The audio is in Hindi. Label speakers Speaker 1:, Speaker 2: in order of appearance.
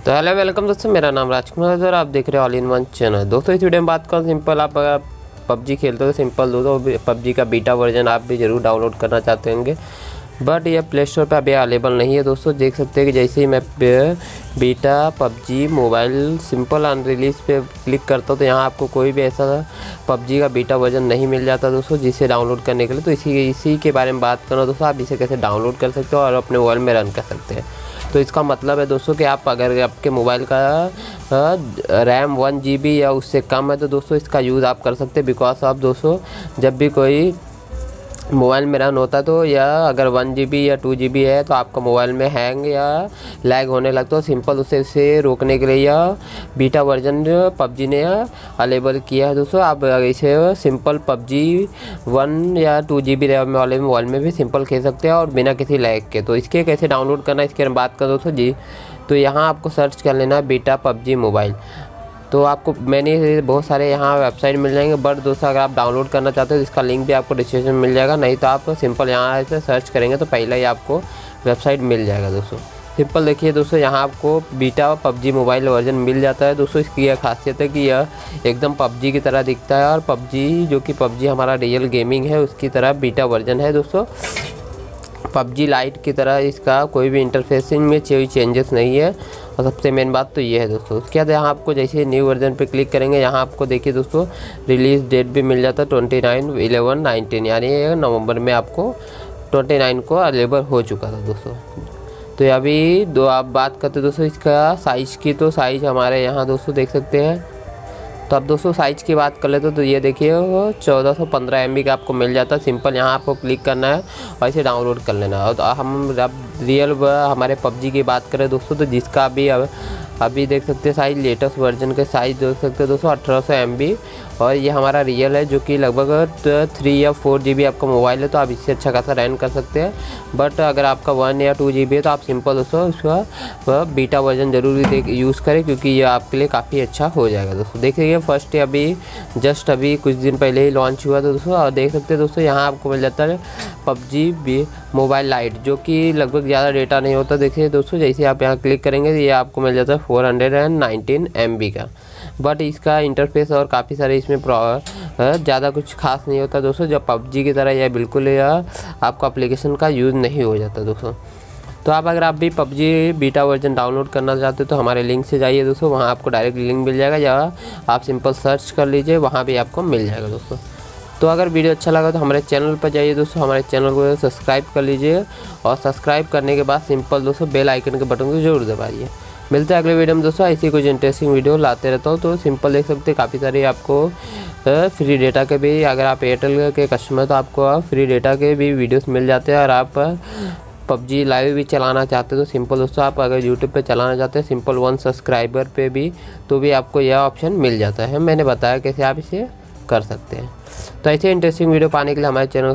Speaker 1: तो हेलो वेलकम दोस्तों, मेरा नाम राजकुमार है और आप देख रहे हो ऑल इन वन चैनल। दोस्तों इस वीडियो में बात करें सिंपल, आप अगर पबजी खेलते हो तो सिंपल दोस्तों पबजी का बीटा वर्जन आप भी ज़रूर डाउनलोड करना चाहते होंगे, बट ये प्ले स्टोर पर अभी अवेलेबल नहीं है। दोस्तों देख सकते हैं कि जैसे ही मैं बीटा पबजी मोबाइल सिंपल अन रिलीज़ पे क्लिक करता हूँ तो यहाँ आपको कोई भी ऐसा पबजी का बीटा वर्जन नहीं मिल जाता दोस्तों, जिसे डाउनलोड करने के लिए। तो इसी के बारे में बात करना दोस्तों, आप इसे कैसे डाउनलोड कर सकते हो और अपने मोबाइल में रन कर सकते हैं। तो इसका मतलब है दोस्तों कि आप अगर आपके मोबाइल का रैम 1 GB या उससे कम है तो दोस्तों इसका यूज़ आप कर सकते हैं। बिकॉज आप दोस्तों जब भी कोई मोबाइल में रन होता तो या अगर 1 GB या 2 GB है तो आपका मोबाइल में हैंग या लैग होने लगता है। सिंपल उसे रोकने के लिए यह बीटा वर्जन पबजी ने अवेलेबल किया है दोस्तों। आप इसे सिंपल पबजी 1 या 2 GB रैम वाले मोबाइल में भी सिंपल खेल सकते हैं और बिना किसी लैग के। तो इसके कैसे डाउनलोड करना है इसके बारे में बात करें दोस्तों जी, तो यहाँ आपको सर्च कर लेना है बीटा पबजी मोबाइल। तो आपको मैंने बहुत सारे यहाँ वेबसाइट मिल जाएंगे, बट दोस्तों अगर आप डाउनलोड करना चाहते हो तो इसका लिंक भी आपको डिस्क्रिप्शन में मिल जाएगा, नहीं तो आप सिंपल यहाँ से सर्च करेंगे तो पहले ही आपको वेबसाइट मिल जाएगा दोस्तों। सिंपल देखिए दोस्तों, यहाँ आपको बीटा पबजी मोबाइल वर्जन मिल जाता है दोस्तों। इसकी यह खासियत है कि यह एकदम पबजी की तरह दिखता है और पबजी जो कि पबजी हमारा रियल गेमिंग है उसकी तरह बीटा वर्जन है दोस्तों। पबजी लाइट की तरह इसका कोई भी इंटरफेसिंग में कोई चेंजेस नहीं है और सबसे मेन बात तो ये है दोस्तों। उसके बाद यहाँ आपको जैसे न्यू वर्जन पे क्लिक करेंगे, यहाँ आपको देखिए दोस्तों रिलीज़ डेट भी मिल जाता है 29/11/19, यानी नवंबर में आपको 29 को अवेलेबल हो चुका था दोस्तों। तो अभी आप बात करते दोस्तों इसका साइज़ की, तो साइज़ हमारे यहाँ दोस्तों देख सकते हैं। तो अब दोस्तों साइज़ की बात कर लेते तो ये देखिए 1415 MB का आपको मिल जाता है। सिंपल यहाँ आपको क्लिक करना है और इसे डाउनलोड कर लेना है। और हम अब रियल हमारे पबजी की बात करें दोस्तों, तो जिसका अभी देख सकते हैं साइज़ लेटेस्ट वर्जन के साइज़ देख सकते हैं दोस्तों 1800 MB, और ये हमारा रियल है जो कि लगभग 3 या 4 GB आपका मोबाइल है तो आप इससे अच्छा खासा रन कर सकते हैं। बट अगर आपका 1 या 2 GB है तो आप सिंपल दोस्तों उसका बीटा वर्जन ज़रूर यूज़ करें, क्योंकि ये आपके लिए काफ़ी अच्छा हो जाएगा दोस्तों। देखिए फर्स्ट अभी जस्ट अभी कुछ दिन पहले ही लॉन्च हुआ था दोस्तों, और देख सकते हैं दोस्तों यहाँ आपको मिल जाता है पबजी मोबाइल लाइट, जो कि लगभग ज़्यादा डेटा नहीं होता। देखिए दोस्तों जैसे आप यहाँ क्लिक करेंगे तो ये आपको मिल जाता है 419 MB का, बट इसका इंटरफेस और काफ़ी सारे इसमें ज़्यादा कुछ खास नहीं होता दोस्तों। जब पबजी की तरह यह बिल्कुल आपका एप्लीकेशन का यूज़ नहीं हो जाता दोस्तों। तो अगर आप भी पबजी बीटा वर्जन डाउनलोड करना चाहते हो तो हमारे लिंक से जाइए दोस्तों, वहाँ आपको डायरेक्ट लिंक मिल जाएगा, या आप सिंपल सर्च कर लीजिए, वहाँ भी आपको मिल जाएगा दोस्तों। तो अगर वीडियो अच्छा लगा तो हमारे चैनल पर जाइए दोस्तों, हमारे चैनल को सब्सक्राइब कर लीजिए, और सब्सक्राइब करने के बाद सिंपल दोस्तों बेल आइकन के बटन को जरूर दबाइए। मिलते हैं अगले वीडियो में दोस्तों, ऐसी कुछ इंटरेस्टिंग वीडियो लाते रहता हूँ। तो सिंपल देख सकते हैं काफ़ी सारे आपको फ्री डेटा के भी, अगर आप एयरटेल के कस्टमर तो आपको फ्री डेटा के भी वीडियोस मिल जाते हैं। और आप पबजी लाइव भी चलाना चाहते हो तो सिंपल दोस्तों आप अगर यूट्यूब पे चलाना चाहते हैं सिंपल 1 सब्सक्राइबर पे भी, तो भी आपको यह ऑप्शन मिल जाता है। मैंने बताया कैसे आप इसे कर सकते हैं। तो ऐसे इंटरेस्टिंग वीडियो पाने के लिए हमारे चैनल